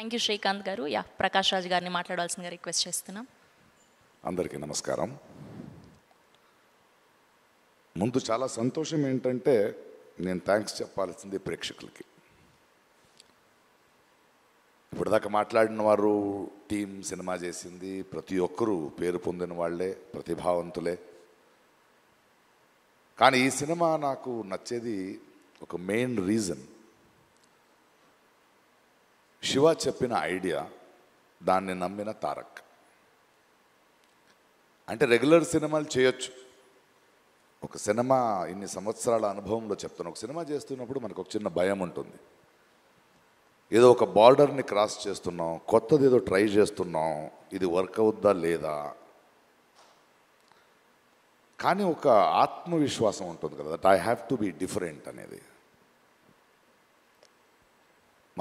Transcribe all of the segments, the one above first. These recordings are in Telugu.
థ్యాంక్ యూ శ్రీకాంత్ గారు. ప్రకాష్ రాజ్ గారిని మాట్లాడాల్సిందిగా రిక్వెస్ట్ చేస్తున్నాం. అందరికీ నమస్కారం. ముందు చాలా సంతోషం ఏంటంటే నేను థ్యాంక్స్ చెప్పాల్సింది ప్రేక్షకులకి. ఇప్పటిదాకా మాట్లాడిన వారు టీం సినిమా చేసింది, ప్రతి ఒక్కరూ పేరు పొందిన వాళ్ళే, ప్రతిభావంతులే. కానీ ఈ సినిమా నాకు నచ్చేది ఒక మెయిన్ రీజన్, శివ చెప్పిన ఐడియా, దాన్ని నమ్మిన తారక్. అంటే రెగ్యులర్ సినిమాలు చేయొచ్చు, ఒక సినిమా ఇన్ని సంవత్సరాల అనుభవంలో చెప్తాను, ఒక సినిమా చేస్తున్నప్పుడు మనకు ఒక చిన్న భయం ఉంటుంది. ఏదో ఒక బార్డర్ని క్రాస్ చేస్తున్నాం, కొత్తది ఏదో ట్రై చేస్తున్నాం, ఇది వర్క్ అవుద్దా లేదా. కానీ ఒక ఆత్మవిశ్వాసం ఉంటుంది కదా, that I have to be different అనేది.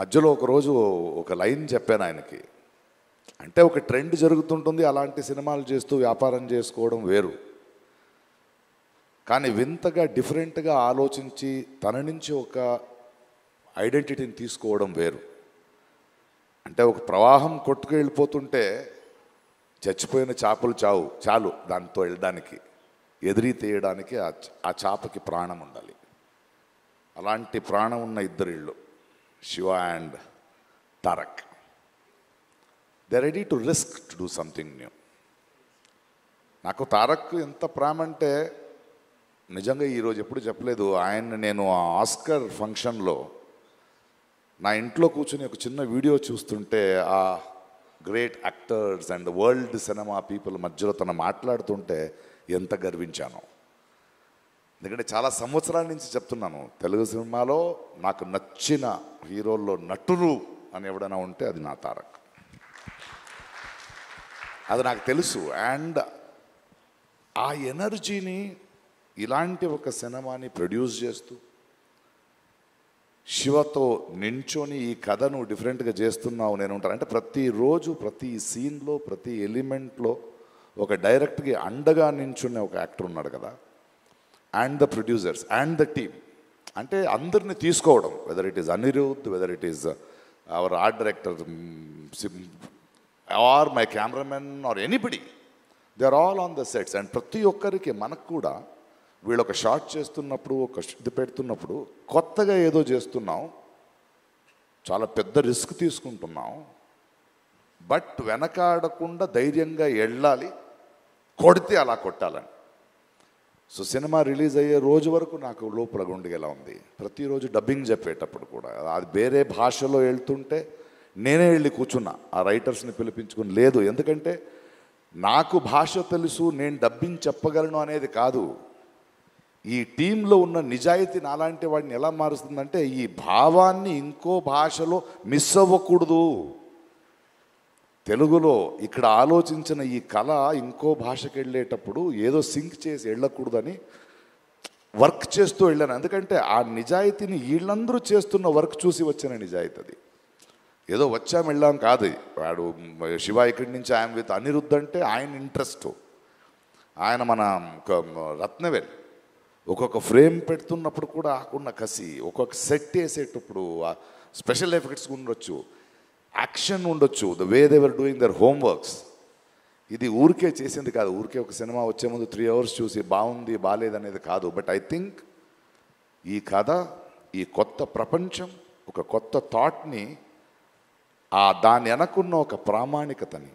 మధ్యలో ఒకరోజు ఒక లైన్ చెప్పాను ఆయనకి, అంటే ఒక ట్రెండ్ జరుగుతుంటుంది, అలాంటి సినిమాలు చేస్తూ వ్యాపారం చేసుకోవడం వేరు. కానీ వింతగా డిఫరెంట్గా ఆలోచించి తన నుంచి ఒక ఐడెంటిటీని తీసుకోవడం వేరు. అంటే ఒక ప్రవాహం కొట్టుకు వెళ్ళిపోతుంటే చచ్చిపోయిన చేపలు చాలు దాంతో వెళ్ళడానికి, ఎదిరి తీయడానికి ఆ చేపకి ప్రాణం ఉండాలి. అలాంటి ప్రాణం ఉన్న ఇద్దరిళ్ళు, Shiva and Tarak. They are ready to risk to do something new. నాకు తారక్ ఎంత ప్రేమ అంటే నిజంగా ఈరోజు ఎప్పుడు చెప్పలేదు. ఆయన నేను ఆ ఆస్కర్ ఫంక్షన్లో నా ఇంట్లో కూర్చొని ఒక చిన్న వీడియో చూస్తుంటే ఆ great actors and world cinema people మధ్యలో తను మాట్లాడుతుంటే ఎంత గర్వించాను. ఎందుకంటే చాలా సంవత్సరాల నుంచి చెప్తున్నాను, తెలుగు సినిమాలో నాకు నచ్చిన హీరోల్లో నటులు అని ఎవడైనా ఉంటే అది నా తారక్. అది నాకు తెలుసు. అండ్ ఆ ఎనర్జీని ఇలాంటి ఒక సినిమాని ప్రొడ్యూస్ చేస్తూ శివతో నించొని ఈ కథను డిఫరెంట్గా చేస్తున్నావు నేను ఉంటాను అంటే ప్రతిరోజు ప్రతి సీన్లో ప్రతి ఎలిమెంట్లో ఒక డైరెక్ట్గా అండగా నించున్న ఒక యాక్టర్ ఉన్నాడు కదా. And the producers and the team, అంటే అందరిని తీసుకోవడం, whether it is Anirudh, whether it is our art director or my cameraman or anybody, they are all on the sets. And ప్రతి ఒక్కరికి మనకు కూడా వీళ్ళు ఒక షాట్ చేస్తున్నప్పుడు, ఒక ఇది పెడుతున్నప్పుడు కొత్తగా ఏదో చేస్తున్నాం, చాలా పెద్ద రిస్క్ తీసుకుంటున్నాం, బట్ వెనకాడకుండా ధైర్యంగా వెళ్ళాలి, కొడితే అలా కొట్టాలని. సో సినిమా రిలీజ్ అయ్యే రోజు వరకు నాకు లోపల గుండెగా ఉంది. ప్రతిరోజు డబ్బింగ్ చెప్పేటప్పుడు కూడా అది వేరే భాషలో వెళ్తుంటే నేనే వెళ్ళి కూర్చున్నా, ఆ రైటర్స్ని పిలిపించుకుని. లేదు, ఎందుకంటే నాకు భాష తెలుసు, నేను డబ్బింగ్ చెప్పగలను అనేది కాదు. ఈ టీంలో ఉన్న నిజాయితీ నాలాంటి వాడిని ఎలా మారుస్తుందంటే ఈ భావాన్ని ఇంకో భాషలో మిస్ అవ్వకూడదు. తెలుగులో ఇక్కడ ఆలోచించిన ఈ కళ ఇంకో భాషకి వెళ్ళేటప్పుడు ఏదో సింక్ చేసి వెళ్ళకూడదని వర్క్ చేస్తూ వెళ్ళాను. ఎందుకంటే ఆ నిజాయితీని వీళ్ళందరూ చేస్తున్న వర్క్ చూసి వచ్చిన నిజాయితీ అది. ఏదో వచ్చాం వెళ్ళాం కాదు. వాడు శివ ఇక్కడి నుంచి ఆయన విత్ అనిరుద్ధ్ అంటే ఆయన ఇంట్రెస్ట్, ఆయన మన రత్నవేల్ ఒక్కొక్క ఫ్రేమ్ పెడుతున్నప్పుడు కూడా ఆకున్న కసి, ఒక్కొక్క సెట్ వేసేటప్పుడు స్పెషల్ ఎఫెక్ట్స్ ఉండొచ్చు, యాక్షన్ ఉండొచ్చు, the way they were doing their homeworks. ఇది ఊరికే చేసింది కాదు, ఊరికే ఒక సినిమా వచ్చే ముందు 3 hours చూసి బాగుంది బాగాలేదనేది కాదు. బట్ ఐ థింక్ ఈ కథ, ఈ కొత్త ప్రపంచం, ఒక కొత్త థాట్ని, దాని వెనకున్న ఒక ప్రామాణికతని,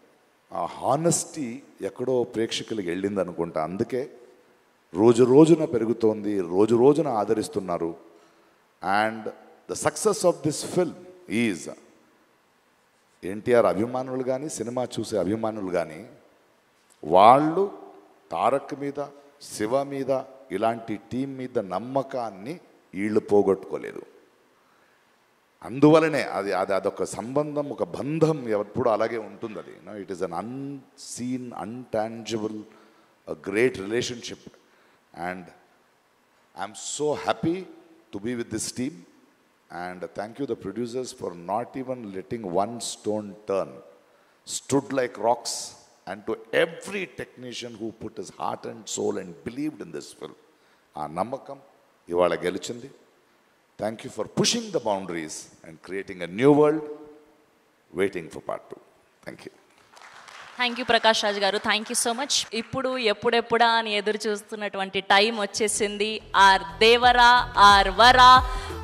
ఆ హానెస్టీ ఎక్కడో ప్రేక్షకులకి వెళ్ళింది అనుకుంటా. అందుకే రోజు రోజున పెరుగుతోంది, రోజు రోజున ఆదరిస్తున్నారు. And the success of this film is NTR అభిమానులు కానీ, సినిమా చూసే అభిమానులు కానీ, వాళ్ళు తారక్ మీద, శివ మీద, ఇలాంటి టీం మీద నమ్మకాన్ని వీళ్ళు పోగొట్టుకోలేదు. అందువలనే అదొక సంబంధం, ఒక బంధం ఎప్పుడు అలాగే ఉంటుంది. అది it is an unseen, intangible, great relationship. And I'm so happy to be with this team, and thank you the producers for not even letting one stone turn, stood like rocks, and to every technician who put his heart and soul and believed in this film. Aa namakam ivala gelichindi. Thank you for pushing the boundaries and creating a new world. Waiting for part 2. Thank you. Thank you Prakash Raj గారు, థ్యాంక్ యూ సో మచ్. ఇప్పుడు ఎప్పుడెప్పుడా అని ఎదురు చూస్తున్నటువంటి టైం వచ్చేసింది. Are Devara are Varra